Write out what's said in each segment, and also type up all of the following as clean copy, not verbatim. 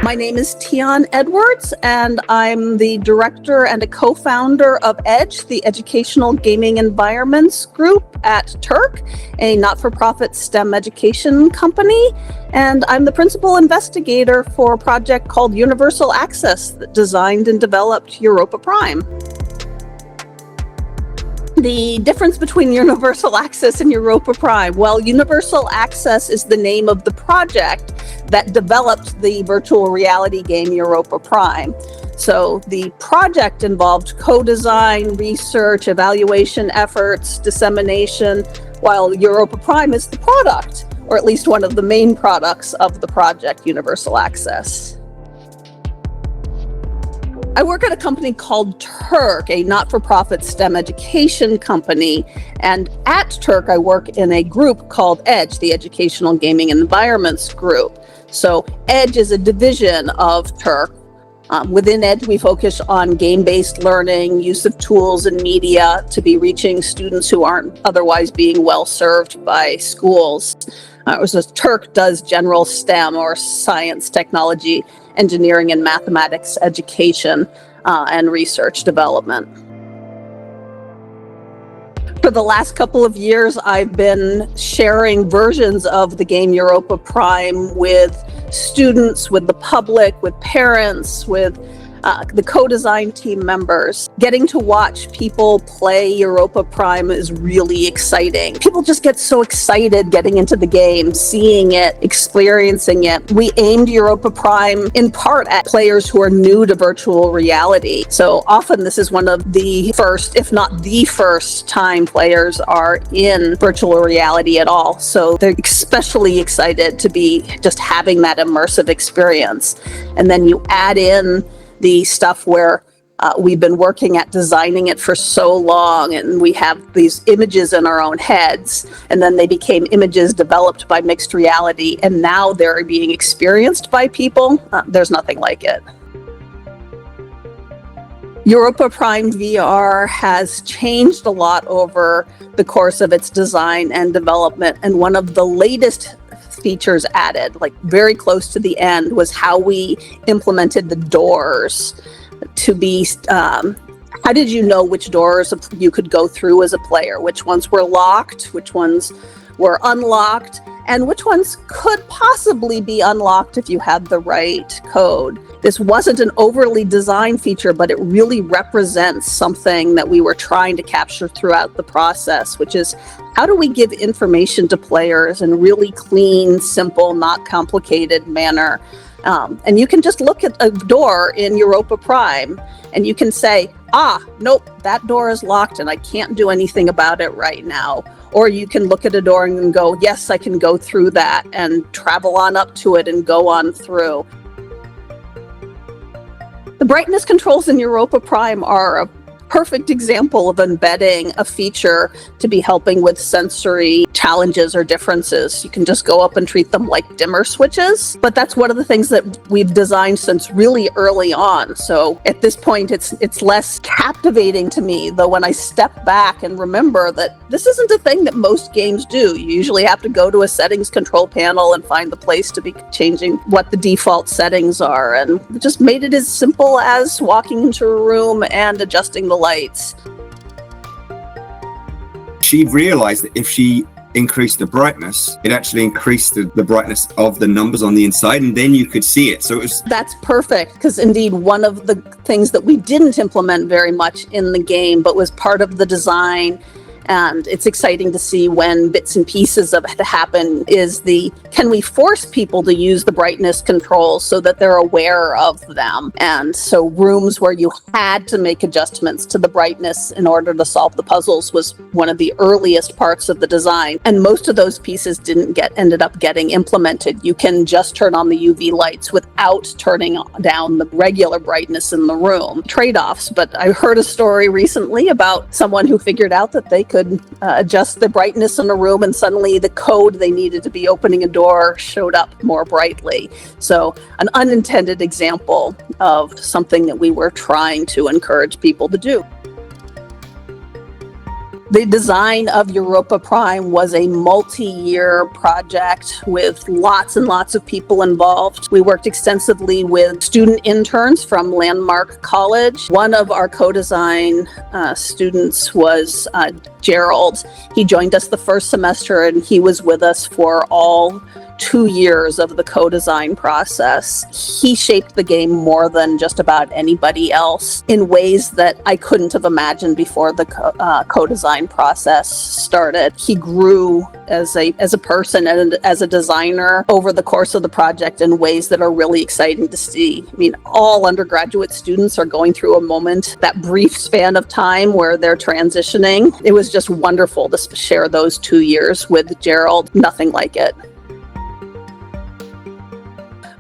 My name is Teon Edwards, and I'm the director and a co-founder of EDGE, the Educational Gaming Environments Group at TURC, a not-for-profit STEM education company. And I'm the principal investigator for a project called Universal Access that designed and developed Europa Prime. The difference between Universal Access and Europa Prime. Well, Universal Access is the name of the project that developed the virtual reality game Europa Prime. So the project involved co-design, research, evaluation efforts, dissemination, while Europa Prime is the product, or at least one of the main products of the project, Universal Access. I work at a company called TURC, a not-for-profit STEM education company. And at TURC, I work in a group called EDGE, the Educational Gaming Environments Group. So EDGE is a division of TURC. Within EDGE, we focus on game-based learning, use of tools and media to be reaching students who aren't otherwise being well served by schools. TURC does general STEM, or science, technology, engineering, and mathematics education and research development. For the last couple of years, I've been sharing versions of the game Europa Prime with students, with the public, with parents, with the co-design team members. Getting to watch people play Europa Prime is really exciting. People just get so excited getting into the game, seeing it, experiencing it. We aimed Europa Prime in part at players who are new to virtual reality. So often this is one of the first, if not the first time players are in virtual reality at all. So they're especially excited to be just having that immersive experience. And then you add in the stuff where we've been working at designing it for so long, and we have these images in our own heads, and then they became images developed by mixed reality, and now they're being experienced by people. There's nothing like it. Europa Prime VR has changed a lot over the course of its design and development, and one of the latest features added, like very close to the end, was how we implemented the doors to be, how did you know which doors you could go through as a player, which ones were locked, which ones were unlocked, and which ones could possibly be unlocked if you had the right code. This wasn't an overly designed feature, but it really represents something that we were trying to capture throughout the process, which is how do we give information to players in a really clean, simple, not complicated manner? And you can just look at a door in Europa Prime and you can say, nope, that door is locked and I can't do anything about it right now. Or you can look at a door and go, yes, I can go through that, and travel on up to it and go on through. The brightness controls in Europa Prime are a perfect example of embedding a feature to be helping with sensory challenges or differences. You can just go up and treat them like dimmer switches, but that's one of the things that we've designed since really early on. So at this point, it's less captivating to me, though when I step back and remember that this isn't a thing that most games do. You usually have to go to a settings control panel and find the place to be changing what the default settings are, and it just made it as simple as walking into a room and adjusting the lights. She realized that if she increased the brightness, it actually increased the brightness of the numbers on the inside, and then you could see it. So that's perfect, because indeed one of the things that we didn't implement very much in the game, but was part of the design, and it's exciting to see when bits and pieces of it happen, is can we force people to use the brightness controls so that they're aware of them? And so rooms where you had to make adjustments to the brightness in order to solve the puzzles was one of the earliest parts of the design. And most of those pieces ended up getting implemented. You can just turn on the UV lights without turning down the regular brightness in the room. Trade-offs, but I heard a story recently about someone who figured out that they could adjust the brightness in a room, and suddenly the code they needed to be opening a door showed up more brightly. So an unintended example of something that we were trying to encourage people to do. The design of Europa Prime was a multi-year project with lots and lots of people involved. We worked extensively with student interns from Landmark College. One of our co-design students was Gerald. He joined us the first semester, and he was with us for all 2 years of the co-design process. He shaped the game more than just about anybody else in ways that I couldn't have imagined before the co-design process started. He grew as a person and as a designer over the course of the project in ways that are really exciting to see. I mean, all undergraduate students are going through a moment, that brief span of time where they're transitioning. It was just wonderful to share those 2 years with Gerald. Nothing like it.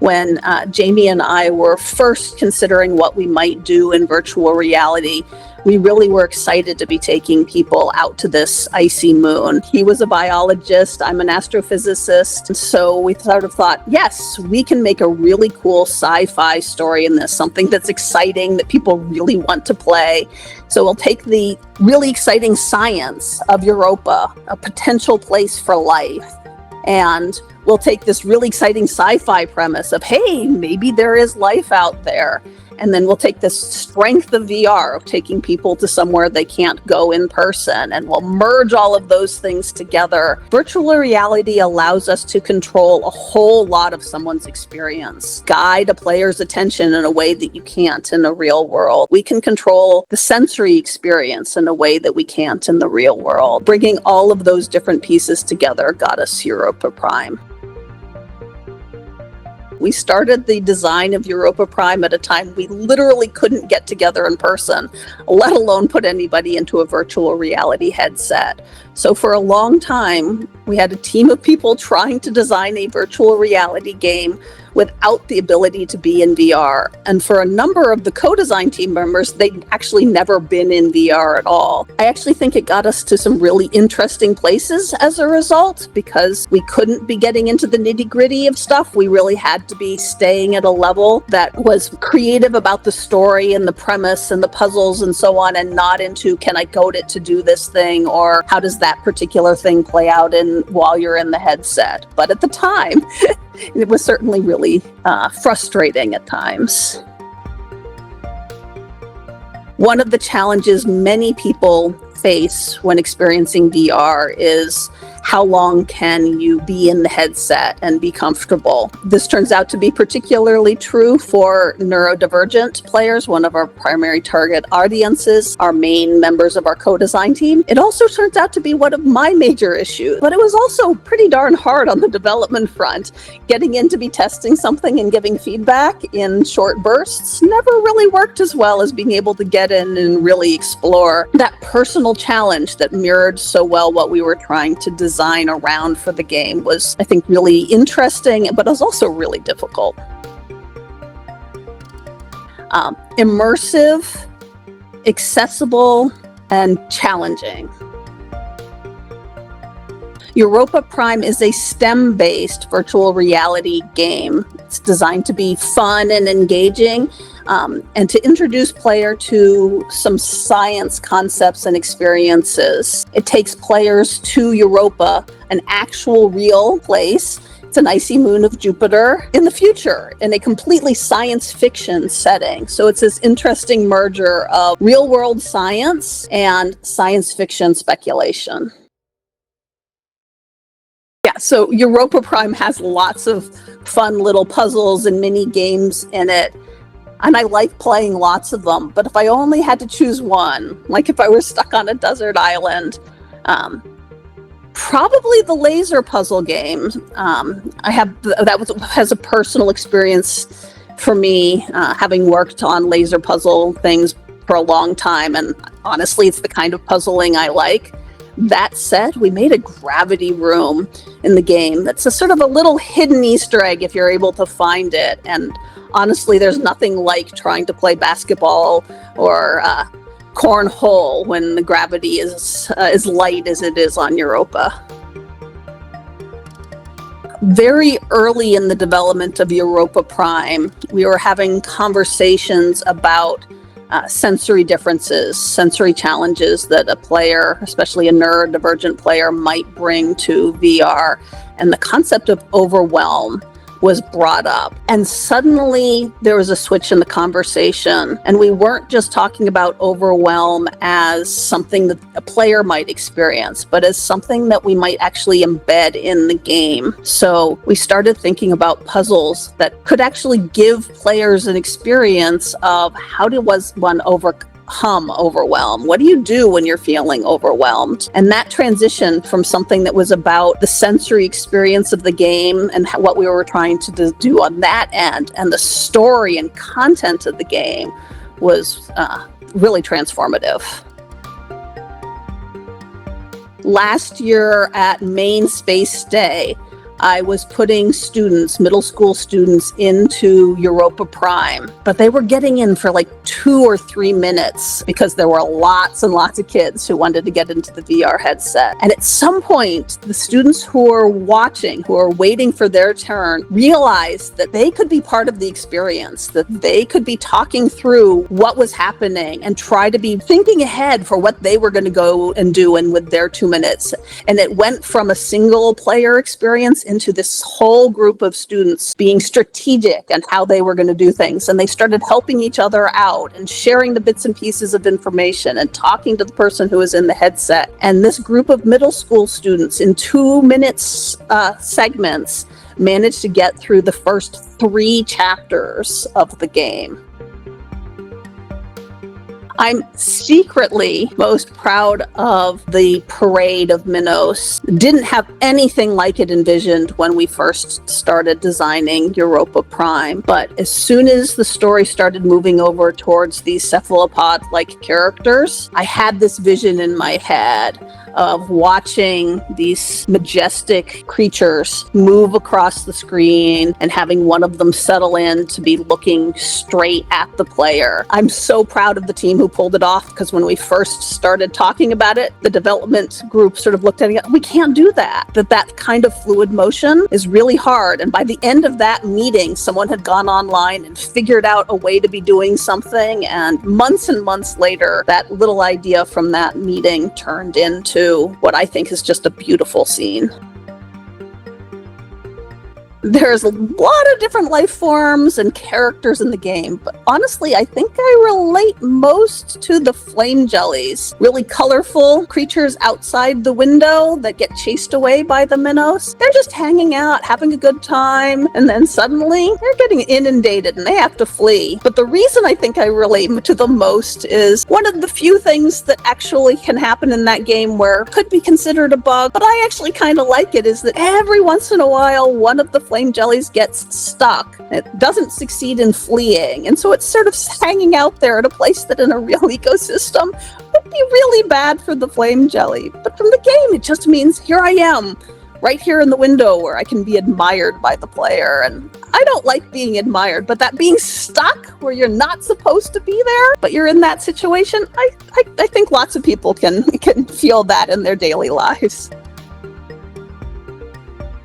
When Jamie and I were first considering what we might do in virtual reality, we really were excited to be taking people out to this icy moon. He was a biologist, I'm an astrophysicist, and so we sort of thought, yes, we can make a really cool sci-fi story in this, something that's exciting, that people really want to play. So we'll take the really exciting science of Europa, a potential place for life, and we'll take this really exciting sci-fi premise of, hey, maybe there is life out there. And then we'll take this strength of VR, of taking people to somewhere they can't go in person, and we'll merge all of those things together. Virtual reality allows us to control a whole lot of someone's experience, guide a player's attention in a way that you can't in the real world. We can control the sensory experience in a way that we can't in the real world. Bringing all of those different pieces together got us Europa Prime. We started the design of Europa Prime at a time we literally couldn't get together in person, let alone put anybody into a virtual reality headset. So for a long time, we had a team of people trying to design a virtual reality game without the ability to be in VR. And for a number of the co-design team members, they'd actually never been in VR at all. I actually think it got us to some really interesting places as a result, because we couldn't be getting into the nitty-gritty of stuff. We really had to be staying at a level that was creative about the story and the premise and the puzzles and so on, and not into, can I code it to do this thing, or how does that particular thing play out while you're in the headset. But at the time, it was certainly really frustrating at times. One of the challenges many people face when experiencing VR is, how long can you be in the headset and be comfortable? This turns out to be particularly true for neurodivergent players, one of our primary target audiences, our main members of our co-design team. It also turns out to be one of my major issues, but it was also pretty darn hard on the development front. Getting in to be testing something and giving feedback in short bursts never really worked as well as being able to get in and really explore that personal challenge that mirrored so well what we were trying to design around for the game. Was, I think, really interesting, but it was also really difficult. Immersive, accessible, and challenging. Europa Prime is a STEM-based virtual reality game. It's designed to be fun and engaging, and to introduce player to some science concepts and experiences. It takes players to Europa, an actual real place. It's an icy moon of Jupiter in the future, in a completely science fiction setting. So it's this interesting merger of real world science and science fiction speculation. Yeah, so Europa Prime has lots of fun little puzzles and mini games in it, and I like playing lots of them. But if I only had to choose one, like if I were stuck on a desert island, probably the laser puzzle game. Has a personal experience for me, having worked on laser puzzle things for a long time, and honestly, it's the kind of puzzling I like. That said, we made a gravity room in the game that's a sort of a little hidden Easter egg if you're able to find it. And honestly, there's nothing like trying to play basketball or cornhole when the gravity is as light as it is on Europa. Very early in the development of Europa Prime, we were having conversations about sensory differences, sensory challenges that a player, especially a neurodivergent player, might bring to VR. And the concept of overwhelm was brought up. And suddenly there was a switch in the conversation. And we weren't just talking about overwhelm as something that a player might experience, but as something that we might actually embed in the game. So we started thinking about puzzles that could actually give players an experience of how was one overcome overwhelm. What do you do when you're feeling overwhelmed? And that transition from something that was about the sensory experience of the game and what we were trying to do on that end, and the story and content of the game was really transformative. Last year at Main Space Day, I was putting students, middle school students, into Europa Prime, but they were getting in for like 2 or 3 minutes because there were lots and lots of kids who wanted to get into the VR headset. And at some point, the students who were watching, who were waiting for their turn, realized that they could be part of the experience, that they could be talking through what was happening and try to be thinking ahead for what they were going to go and do in with their 2 minutes. And it went from a single player experience into this whole group of students being strategic and how they were going to do things. And they started helping each other out and sharing the bits and pieces of information and talking to the person who was in the headset. And this group of middle school students in 2 minutes segments managed to get through the first 3 chapters of the game. I'm secretly most proud of the parade of Minos. Didn't have anything like it envisioned when we first started designing Europa Prime, but as soon as the story started moving over towards these cephalopod-like characters, I had this vision in my head of watching these majestic creatures move across the screen and having one of them settle in to be looking straight at the player. I'm so proud of the team who pulled it off, because when we first started talking about it, the development group sort of looked at it, we can't do that. That kind of fluid motion is really hard. And by the end of that meeting, someone had gone online and figured out a way to be doing something. And months later, that little idea from that meeting turned into what I think is just a beautiful scene. There's a lot of different life forms and characters in the game, but honestly, I think I relate most to the flame jellies. Really colorful creatures outside the window that get chased away by the minnows. They're just hanging out, having a good time, and then suddenly they're getting inundated and they have to flee. But the reason I think I relate to them most is one of the few things that actually can happen in that game where it could be considered a bug, but I actually kind of like it, is that every once in a while, one of the flame jellies gets stuck. It doesn't succeed in fleeing, and so it's sort of hanging out there at a place that in a real ecosystem would be really bad for the flame jelly. But from the game, it just means here I am, right here in the window where I can be admired by the player. And I don't like being admired, but that being stuck where you're not supposed to be there, but you're in that situation, I think lots of people can feel that in their daily lives.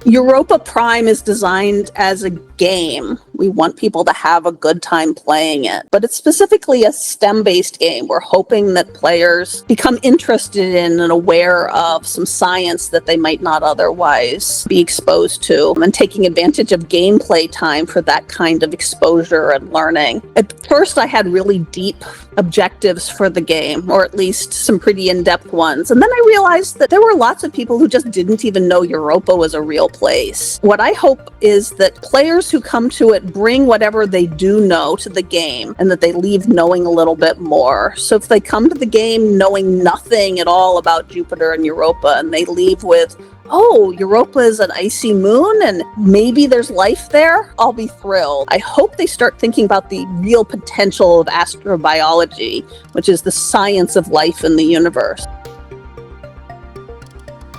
Europa Prime is designed as a game. We want people to have a good time playing it, but it's specifically a STEM-based game. We're hoping that players become interested in and aware of some science that they might not otherwise be exposed to, and taking advantage of gameplay time for that kind of exposure and learning. At first, I had really deep objectives for the game, or at least some pretty in-depth ones. And then I realized that there were lots of people who just didn't even know Europa was a real place. What I hope is that players who come to it bring whatever they do know to the game, and that they leave knowing a little bit more. So if they come to the game knowing nothing at all about Jupiter and Europa, and they leave with, oh, Europa is an icy moon and maybe there's life there, I'll be thrilled. I hope they start thinking about the real potential of astrobiology, which is the science of life in the universe.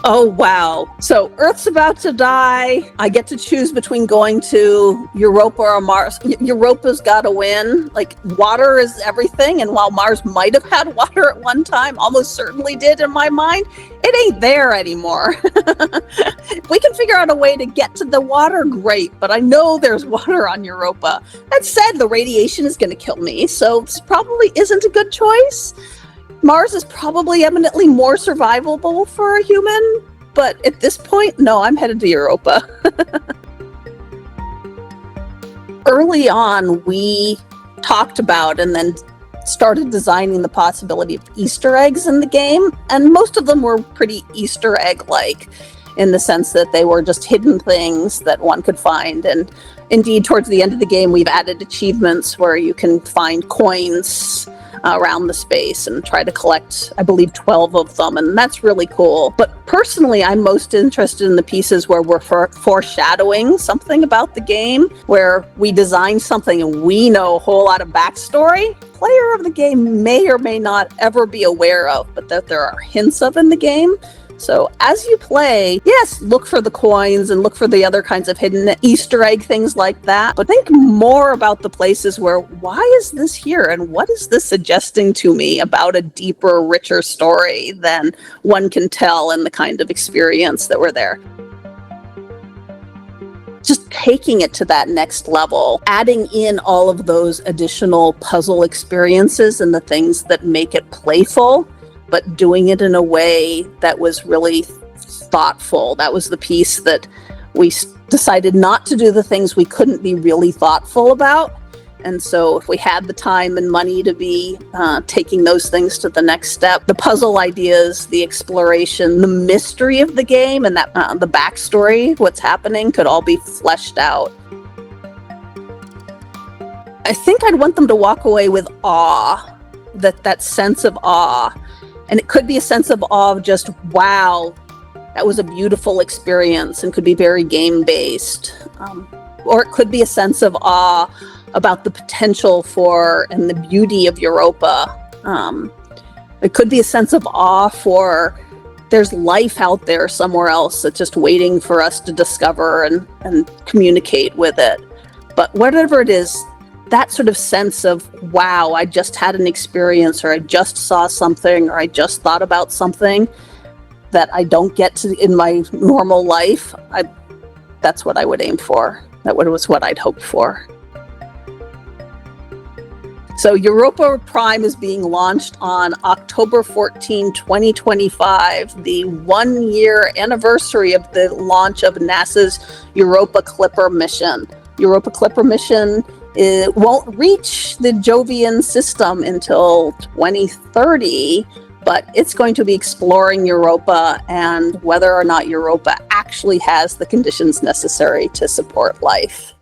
Oh, wow. So Earth's about to die. I get to choose between going to Europa or Mars. Europa's got to win. Like, water is everything. And while Mars might have had water at one time, almost certainly did in my mind, it ain't there anymore. If we can figure out a way to get to the water, great. But I know there's water on Europa. That said, the radiation is going to kill me. So this probably isn't a good choice. Mars is probably eminently more survivable for a human, but at this point, no, I'm headed to Europa. Early on, we talked about and then started designing the possibility of Easter eggs in the game, and most of them were pretty Easter egg-like in the sense that they were just hidden things that one could find. And indeed, towards the end of the game, we've added achievements where you can find coins around the space and try to collect, I believe, 12 of them, and that's really cool. But personally, I'm most interested in the pieces where we're foreshadowing something about the game, where we design something and we know a whole lot of backstory. Player of the game may or may not ever be aware of, but that there are hints of in the game. So as you play, yes, look for the coins and look for the other kinds of hidden Easter egg things like that. But think more about the places where, why is this here? And what is this suggesting to me about a deeper, richer story than one can tell in the kind of experience that we're there? Just taking it to that next level, adding in all of those additional puzzle experiences and the things that make it playful, but doing it in a way that was really thoughtful. That was the piece that we decided not to do the things we couldn't be really thoughtful about. And so if we had the time and money to be taking those things to the next step, the puzzle ideas, the exploration, the mystery of the game, and that the backstory, what's happening, could all be fleshed out. I think I'd want them to walk away with awe, that sense of awe. And it could be a sense of awe of just, wow, that was a beautiful experience, and could be very game-based. Or it could be a sense of awe about the potential for and the beauty of Europa. It could be a sense of awe for there's life out there somewhere else that's just waiting for us to discover and communicate with it. But whatever it is, that sort of sense of, wow, I just had an experience, or I just saw something, or I just thought about something that I don't get to in my normal life, that's what I would aim for. That was what I'd hoped for. So Europa Prime is being launched on October 14, 2025, the 1-year anniversary of the launch of NASA's Europa Clipper mission. Europa Clipper mission, it won't reach the Jovian system until 2030, but it's going to be exploring Europa and whether or not Europa actually has the conditions necessary to support life.